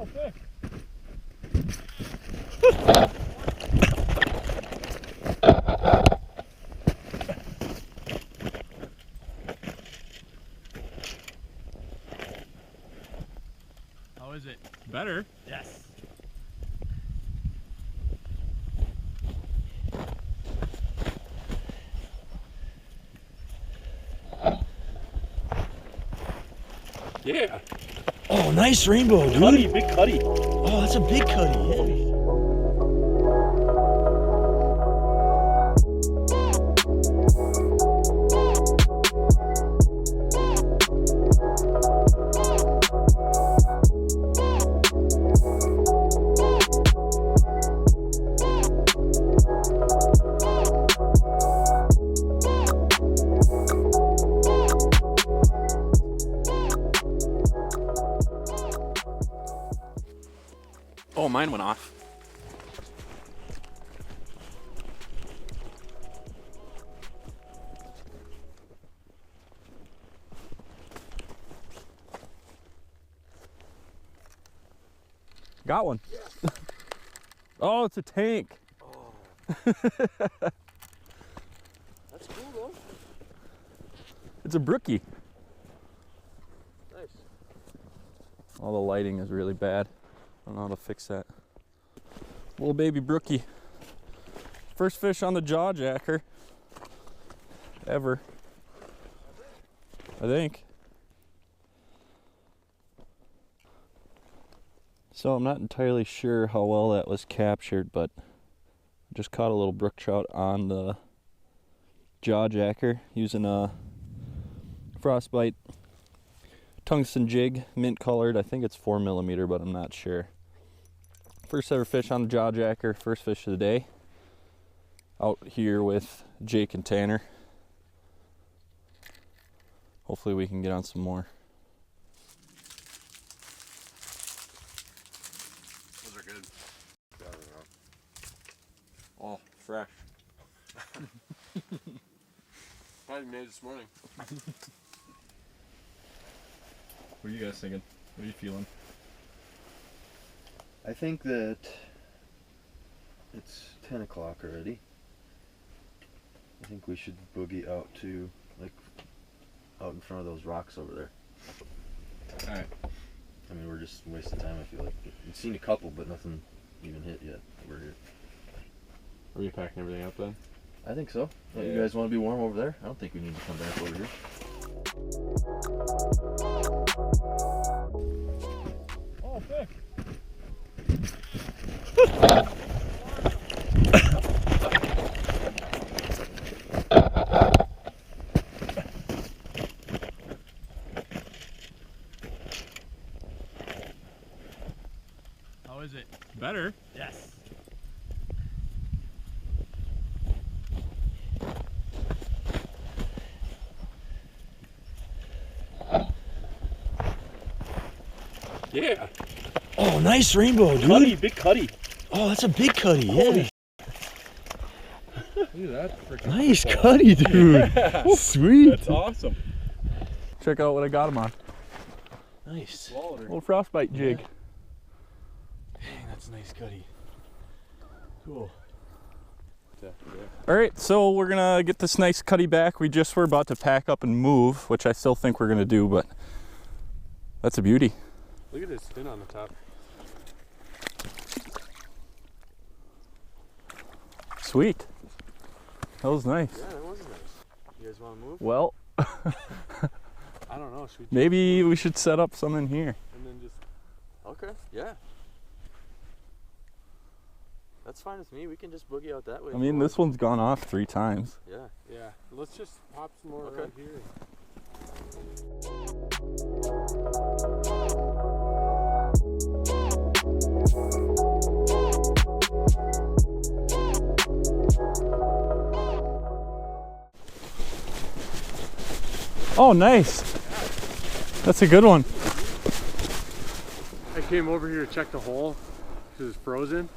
Oh, fish. How is it? Better? Yes. Yeah. Oh, nice rainbow, dude. Cutty, big cutty. Oh, that's a big cutty. Yeah. Oh, mine went off. Got one. Yeah. Oh, it's a tank. Oh. That's cool, though. It's a brookie. Nice. All the lighting is really bad. I don't know how to fix that. Little baby brookie. First fish on the jaw jacker ever. I think. So I'm not entirely sure how well that was captured, but I just caught a little brook trout on the jaw jacker using a frostbite tungsten jig, mint colored. I think it's 4mm, but I'm not sure. First ever fish on the jaw jacker, first fish of the day. Out here with Jake and Tanner. Hopefully we can get on some more. Those are good. Oh, fresh. Probably made this morning. What are you guys thinking? What are you feeling? I think that it's 10 o'clock already. I think we should boogie out to, like, out in front of those rocks over there. Alright. I mean, we're just wasting time, I feel like. We've seen a couple, but nothing even hit yet. We're here. Are you packing everything up then? I think so. Yeah. You guys want to be warm over there? I don't think we need to come back over here. Oh, fish. How is it? Better? Yes. Yeah. Oh, nice rainbow, dude. Cutty, big cutty. Oh, that's a big cutty. Yeah. Look at that freaking Nice cutty, dude. Yeah. Sweet. That's awesome. Check out what I got him on. Nice. Little frostbite jig. Dang, that's a nice cutty. Cool. All right, so we're gonna get this nice cutty back. We just were about to pack up and move, which I still think we're gonna do, but that's a beauty. Look at this fin on the top. Sweet. That was nice. Yeah, that was nice. You guys want to move? Well, I don't know. Should we maybe we should set up some in here. and then just... Okay, yeah. That's fine with me. We can just boogie out that way. I mean, this one's gone off 3 times. Yeah. Yeah. Let's just hop some more around here. Oh, nice. That's a good one. I came over here to check the hole because it's frozen.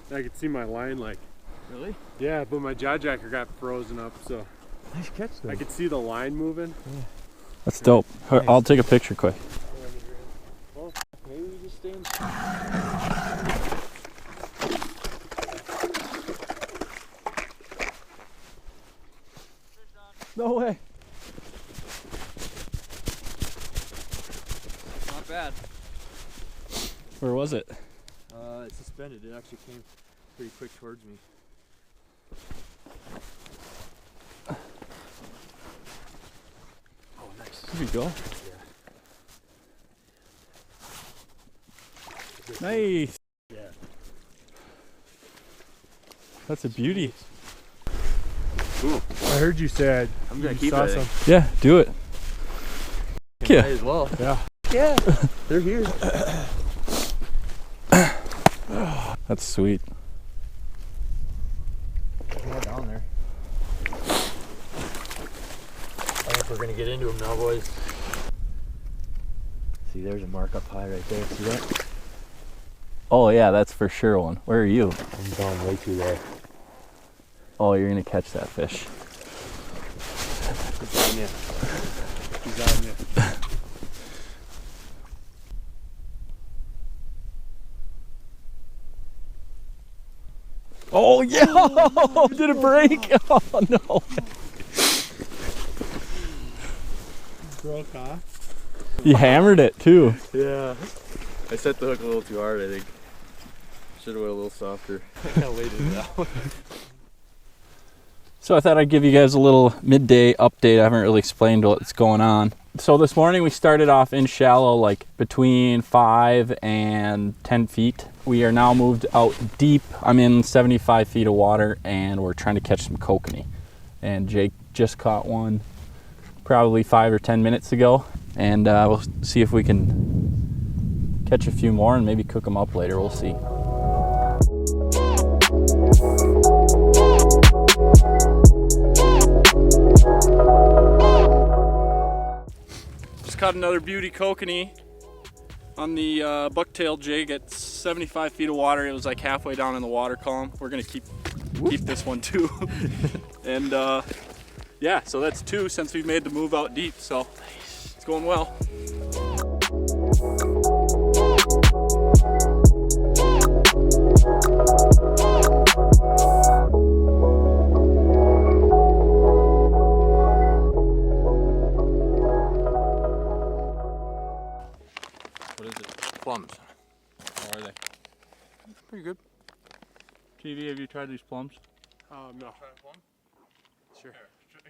And I could see my line like. Really? Yeah, but my jaw jacker got frozen up, so Nice catch, though. I could see the line moving. That's dope. I'll take a picture quick. Maybe we just stay in. No way. Not bad. Where was it? It's suspended. It actually came pretty quick towards me. Oh, nice. Here we go. Yeah. Nice. Yeah. That's a beauty. Ooh. I heard you said I'm gonna you keep saw it. some. Yeah, do it. Might Yeah. as well. Yeah. Yeah. They're here. That's sweet. There's more down there. I think we're gonna get into them now, boys. See, there's a mark up high right there. See that? Oh yeah, that's for sure one. Where are you? I'm down way too low. Oh, you're gonna catch that fish. He's on you. He's on you. Oh yeah! Did it break? Oh no! Broke off. You hammered it too. Yeah. I set the hook a little too hard, I think. Should have went a little softer. I can't wait it out. So I thought I'd give you guys a little midday update. I haven't really explained what's going on. So this morning we started off in shallow, like between 5 and 10 feet. We are now moved out deep. I'm in 75 feet of water and we're trying to catch some kokanee. And Jake just caught one probably 5 or 10 minutes ago. And we'll see if we can catch a few more and maybe cook them up later. We'll see. Just caught another beauty kokanee on the bucktail jig at 75 feet of water. It was like halfway down in the water column. We're gonna keep this one too. And yeah, so that's 2 since we've made the move out deep. So it's going well. What is it? Plums. How are they? Pretty good. TV, have you tried these plums? No. Try a plum? Sure.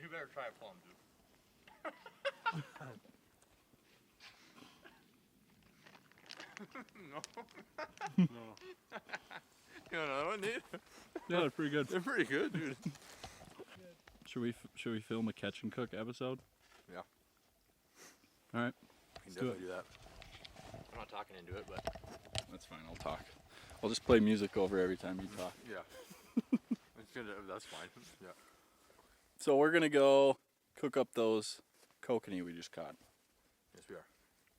You better try a plum, dude. No. You want another one, dude? Yeah, they're pretty good. They're pretty good, dude. Should we film a catch and cook episode? Yeah. All right. We can do it. definitely do that. I'm not talking into it, but That's fine. I'll talk. I'll just play music over every time you talk. yeah. It's gonna, that's fine. Yeah. So we're gonna go cook up those kokanee we just caught. Yes, we are.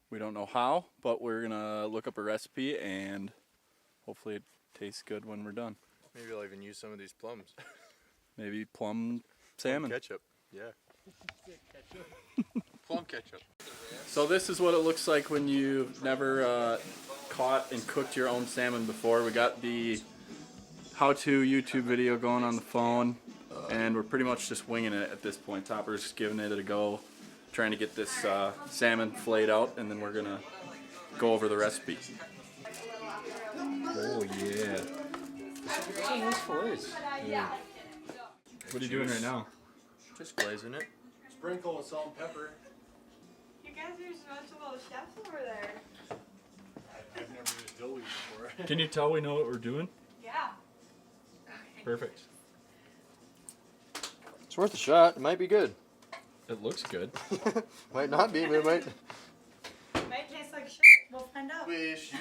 We don't know how, but we're gonna look up a recipe and hopefully it tastes good when we're done. Maybe I'll even use some of these plums. Maybe plum salmon. Plum ketchup. Yeah. Plum ketchup. So this is what it looks like when you've never caught and cooked your own salmon before. We got the how-to YouTube video going on the phone, and we're pretty much just winging it at this point. Topper's just giving it a go, trying to get this salmon filleted out, and then we're gonna go over the recipe. Oh yeah. What are you doing right now? Just glazing it. Sprinkle with salt and pepper. You guys are responsible chefs over there. I've never used dill weed before. Can you tell we know what we're doing? Yeah. Perfect. It's worth a shot. It might be good. It looks good. Might not be, but it might. Might taste like shit. We'll find out. Wish.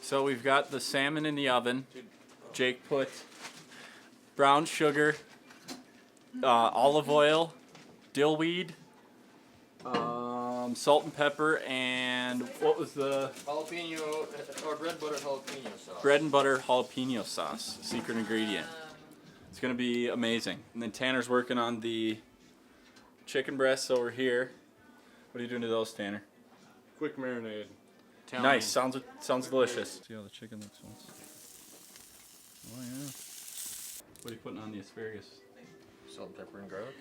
So we've got the salmon in the oven. Jake put brown sugar, olive oil, dill weed, salt and pepper, and what was the Jalapeno or bread butter jalapeno sauce. bread and butter jalapeno sauce, secret ingredient. It's gonna be amazing. And then Tanner's working on the chicken breasts over here. What are you doing to those, Tanner? Quick marinade. Nice. Sounds delicious. See how the chicken looks once. Oh yeah. What are you putting on the asparagus? Salt, pepper, and garlic.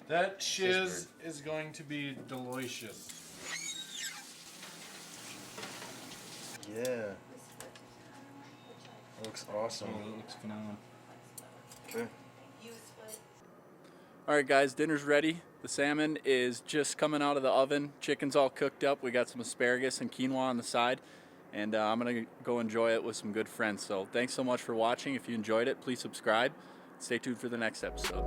That shiz is going to be delicious. Yeah. That looks awesome. Oh, that looks phenomenal. Okay. Alright guys, dinner's ready. The salmon is just coming out of the oven. Chicken's all cooked up. We got some asparagus and quinoa on the side. And I'm going to go enjoy it with some good friends. So thanks so much for watching. If you enjoyed it, please subscribe. Stay tuned for the next episode.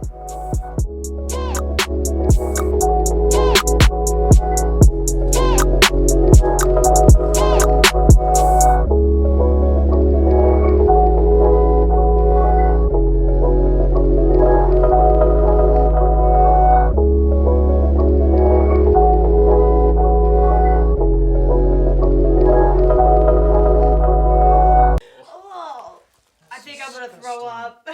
Oh, I think I'm gonna throw up.